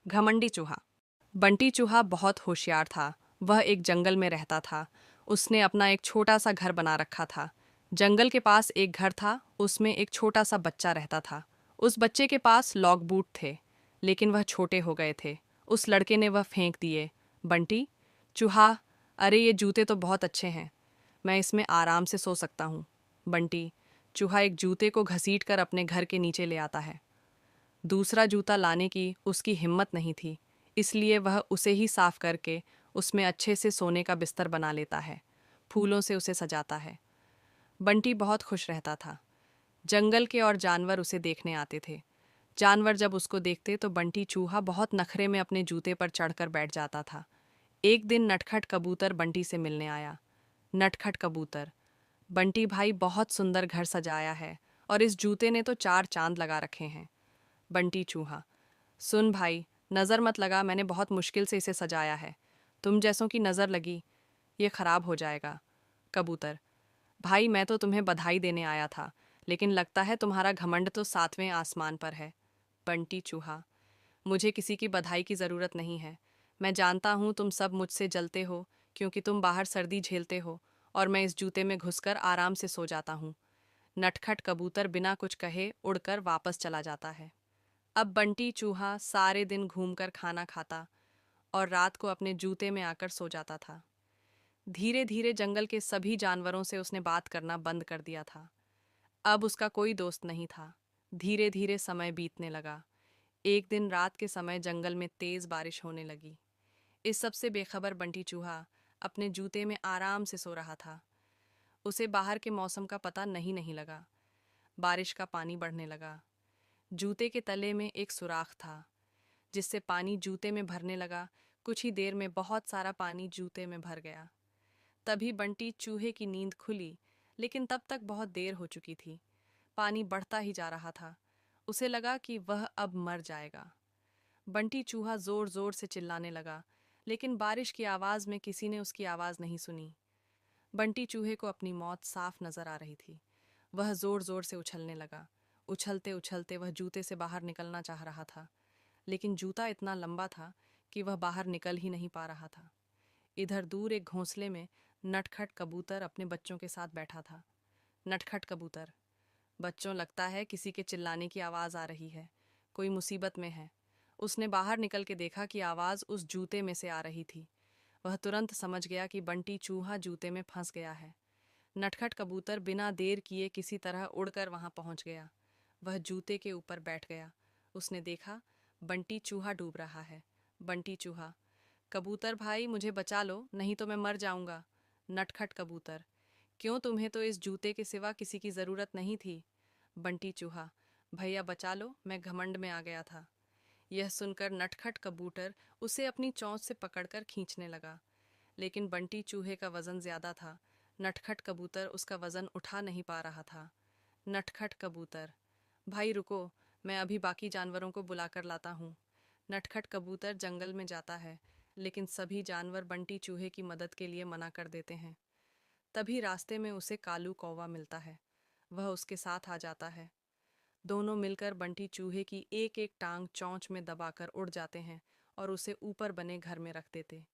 घमंडी चूहा। बंटी चूहा बहुत होशियार था। वह एक जंगल में रहता था। उसने अपना एक छोटा सा घर बना रखा था। जंगल के पास एक घर था, उसमें एक छोटा सा बच्चा रहता था। उस बच्चे के पास लॉक बूट थे, लेकिन वह छोटे हो गए थे। उस लड़के ने वह फेंक दिए। बंटी चूहा, अरे ये जूते तो बहुत अच्छे हैं, मैं इसमें आराम से सो सकता हूँ। बंटी चूहा एक जूते को घसीट कर अपने घर के नीचे ले आता है। दूसरा जूता लाने की उसकी हिम्मत नहीं थी, इसलिए वह उसे ही साफ करके उसमें अच्छे से सोने का बिस्तर बना लेता है। फूलों से उसे सजाता है। बंटी बहुत खुश रहता था। जंगल के और जानवर उसे देखने आते थे। जानवर जब उसको देखते तो बंटी चूहा बहुत नखरे में अपने जूते पर चढ़कर बैठ जाता था। एक दिन नटखट कबूतर बंटी से मिलने आया। नटखट कबूतर, बंटी भाई बहुत सुंदर घर सजाया है, और इस जूते ने तो 4 चांद लगा रखे हैं। बंटी चूहा, सुन भाई, नज़र मत लगा, मैंने बहुत मुश्किल से इसे सजाया है। तुम जैसों की नज़र लगी ये खराब हो जाएगा। कबूतर, भाई मैं तो तुम्हें बधाई देने आया था, लेकिन लगता है तुम्हारा घमंड तो 7वें आसमान पर है। बंटी चूहा, मुझे किसी की बधाई की ज़रूरत नहीं है। मैं जानता हूँ तुम सब मुझसे जलते हो, क्योंकि तुम बाहर सर्दी झेलते हो और मैं इस जूते में घुसकर आराम से सो जाता हूँ। नटखट कबूतर बिना कुछ कहे उड़कर वापस चला जाता है। अब बंटी चूहा सारे दिन घूमकर खाना खाता और रात को अपने जूते में आकर सो जाता था। धीरे धीरे जंगल के सभी जानवरों से उसने बात करना बंद कर दिया था। अब उसका कोई दोस्त नहीं था। धीरे धीरे समय बीतने लगा। एक दिन रात के समय जंगल में तेज बारिश होने लगी। इस सब से बेखबर बंटी चूहा अपने जूते में आराम से सो रहा था। उसे बाहर के मौसम का पता नहीं लगा। बारिश का पानी बढ़ने लगा। जूते के तले में एक सुराख था, जिससे पानी जूते में भरने लगा। कुछ ही देर में बहुत सारा पानी जूते में भर गया। तभी बंटी चूहे की नींद खुली, लेकिन तब तक बहुत देर हो चुकी थी। पानी बढ़ता ही जा रहा था। उसे लगा कि वह अब मर जाएगा। बंटी चूहा जोर जोर से चिल्लाने लगा, लेकिन बारिश की आवाज़ में किसी ने उसकी आवाज़ नहीं सुनी। बंटी चूहे को अपनी मौत साफ नजर आ रही थी। वह जोर जोर से उछलने लगा। उछलते उछलते वह जूते से बाहर निकलना चाह रहा था, लेकिन जूता इतना लंबा था कि वह बाहर निकल ही नहीं पा रहा था। इधर दूर एक घोंसले में नटखट कबूतर अपने बच्चों के साथ बैठा था। नटखट कबूतर, बच्चों, लगता है किसी के चिल्लाने की आवाज़ आ रही है। कोई मुसीबत में है। उसने बाहर निकल के देखा कि आवाज़ उस जूते में से आ रही थी। वह तुरंत समझ गया कि बंटी चूहा जूते में फंस गया है। नटखट कबूतर बिना देर किए किसी तरह उड़कर वहां पहुंच गया। वह जूते के ऊपर बैठ गया। उसने देखा बंटी चूहा डूब रहा है। बंटी चूहा, कबूतर भाई मुझे बचा लो, नहीं तो मैं मर जाऊंगा। नटखट कबूतर, क्यों, तुम्हें तो इस जूते के सिवा किसी की ज़रूरत नहीं थी। बंटी चूहा, भैया बचा लो, मैं घमंड में आ गया था। यह सुनकर नटखट कबूतर उसे अपनी चोंच से पकड़कर खींचने लगा, लेकिन बंटी चूहे का वजन ज्यादा था। नटखट कबूतर उसका वजन उठा नहीं पा रहा था। नटखट कबूतर, भाई रुको, मैं अभी बाकी जानवरों को बुलाकर लाता हूँ। नटखट कबूतर जंगल में जाता है, लेकिन सभी जानवर बंटी चूहे की मदद के लिए मना कर देते हैं। तभी रास्ते में उसे कालू कौवा मिलता है। वह उसके साथ आ जाता है। दोनों मिलकर बंटी चूहे की एक एक टांग चोंच में दबाकर उड़ जाते हैं और उसे ऊपर बने घर में रख देते।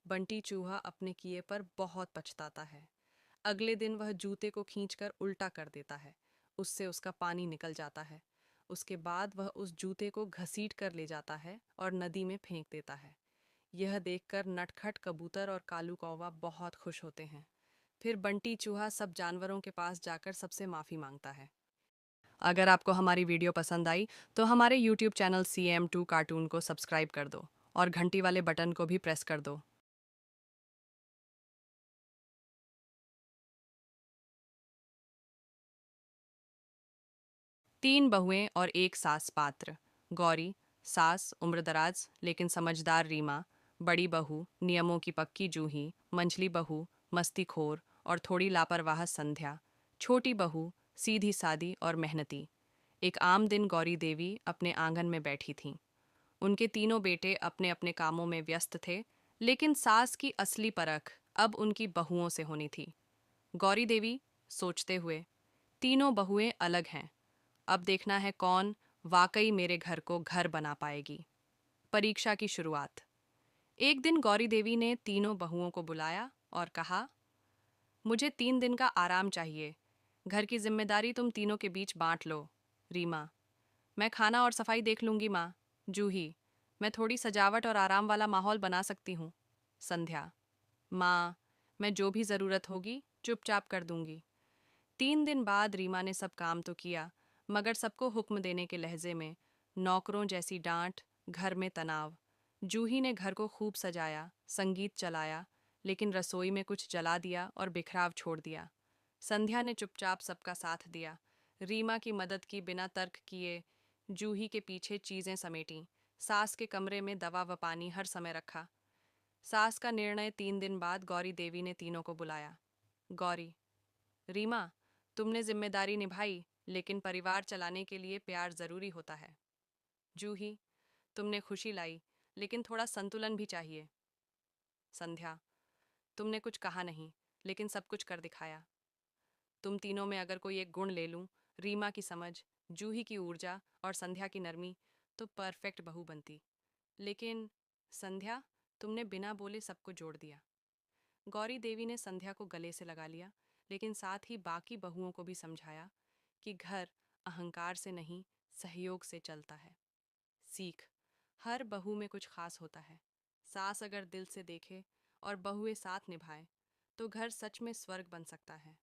बंटी चूहा अपने किए पर बहुत पछताता है। अगले दिन वह जूते को खींचकर उल्टा कर देता है। उससे उसका पानी निकल जाता है। उसके बाद वह उस जूते को घसीट कर ले जाता है और नदी में फेंक देता है। यह देखकर नटखट कबूतर और कालू कौवा बहुत खुश होते हैं। फिर बंटी चूहा सब जानवरों के पास जाकर सबसे माफ़ी मांगता है। अगर आपको हमारी वीडियो पसंद आई तो हमारे YouTube चैनल CM2 कार्टून को सब्सक्राइब कर दो और घंटी वाले बटन को भी प्रेस कर दो। 3 बहुएं और एक सास पात्र। गौरी, सास उम्रदराज लेकिन समझदार रीमा। बड़ी बहू, नियमों की पक्की जूही। मंझली बहू, मस्तीखोर और थोड़ी लापरवाह संध्या। छोटी बहू, सीधी सादी और मेहनती। एक आम दिन गौरी देवी अपने आंगन में बैठी थीं। उनके तीनों बेटे अपने अपने कामों में व्यस्त थे, लेकिन सास की असली परख अब उनकी बहुओं से होनी थी। गौरी देवी सोचते हुए, तीनों बहुएं अलग हैं, अब देखना है कौन वाकई मेरे घर को घर बना पाएगी। परीक्षा की शुरुआत। एक दिन गौरी देवी ने तीनों बहुओं को बुलाया और कहा, मुझे 3 दिन का आराम चाहिए। घर की जिम्मेदारी तुम तीनों के बीच बांट लो। रीमा, मैं खाना और सफाई देख लूंगी माँ। जूही, मैं थोड़ी सजावट और आराम वाला माहौल बना सकती हूँ। संध्या, माँ, मैं जो भी ज़रूरत होगी चुपचाप कर दूंगी। 3 दिन बाद रीमा ने सब काम तो किया, मगर सबको हुक्म देने के लहजे में नौकरों जैसी डांट, घर में तनाव। जूही ने घर को खूब सजाया, संगीत चलाया, लेकिन रसोई में कुछ जला दिया और बिखराव छोड़ दिया। संध्या ने चुपचाप सबका साथ दिया, रीमा की मदद की बिना तर्क किए, जूही के पीछे चीज़ें समेटीं, सास के कमरे में दवा व पानी हर समय रखा। सास का निर्णय। 3 दिन बाद गौरी देवी ने तीनों को बुलाया। गौरी, रीमा, तुमने जिम्मेदारी निभाई, लेकिन परिवार चलाने के लिए प्यार जरूरी होता है। जूही, तुमने खुशी लाई, लेकिन थोड़ा संतुलन भी चाहिए। संध्या, तुमने कुछ कहा नहीं, लेकिन सब कुछ कर दिखाया। तुम तीनों में अगर कोई एक गुण ले लूं, रीमा की समझ, जूही की ऊर्जा और संध्या की नरमी, तो परफेक्ट बहू बनती। लेकिन संध्या, तुमने बिना बोले सबको जोड़ दिया। गौरी देवी ने संध्या को गले से लगा लिया, लेकिन साथ ही बाकी बहुओं को भी समझाया कि घर अहंकार से नहीं, सहयोग से चलता है। सीख, हर बहू में कुछ खास होता है। सास अगर दिल से देखे और बहुएं साथ निभाए, तो घर सच में स्वर्ग बन सकता है।